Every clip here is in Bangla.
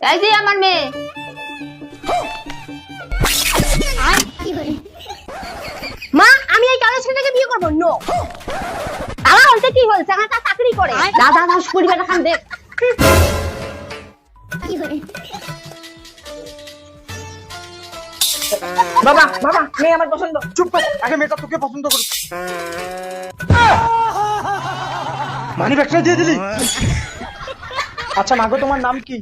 এই যে আমার মেয়ে। মা আমি এই কালো ছেলেটাকে বিয়ে করবো। নো। তারা হইতে কি হয়েছে? এখন তা চাকরি করে। দাদা দাস পরিবারটা খান দেখ। বাবা বাবা মেয়ে আমার পছন্দ। চুপ কর, আগে মেয়েটা তোকে পছন্দ করুক। মানি ব্যাগটা দিয়ে দিলি? আচ্ছা মাগো তোমার নাম কি?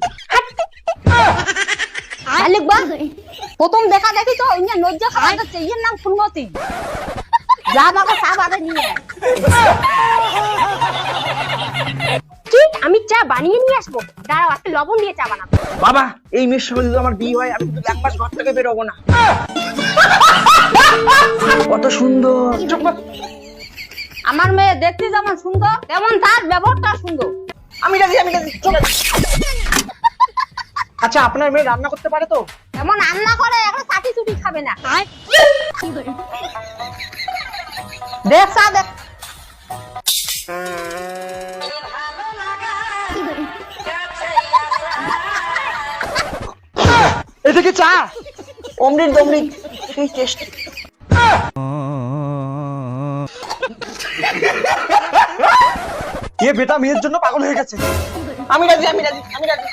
লিখবা প্রথম দেখা দেখি তো ইন্ডিয়ান নজ্জা খাওয়া যাচ্ছে। ইয়ের নাম ফুলমতি। যা বাবা চা বাদে নিয়ে আয়। কি আমি চা বানিয়ে নিয়ে আসবো? দাঁড়াও আজকে লবণ দিয়ে চা বানাবো। বাবা এই মেয়ের সঙ্গে যদি আমার বিয়ে হয় আমি কিন্তু 1 মাস ঘর থেকে বেরোবো না। কত সুন্দর। চুপ কর। আমার মেয়ে দেখতে যেমন সুন্দর তেমন তার ব্যবহারটা সুন্দর। আমি রাজি আমি রাজি। চল। আচ্ছা আপনার মেয়ে রান্না করতে পারে তো? এমন রান্না করে এখন চাটি চুটি খাবে না। দেখ চা দেখ। এটা কি চা? অমৃত অমৃত সেই টেস্ট। এ বেটা মেয়ের জন্য পাগল হয়ে গেছে। আমি রাজি আমি রাজি আমি রাজি।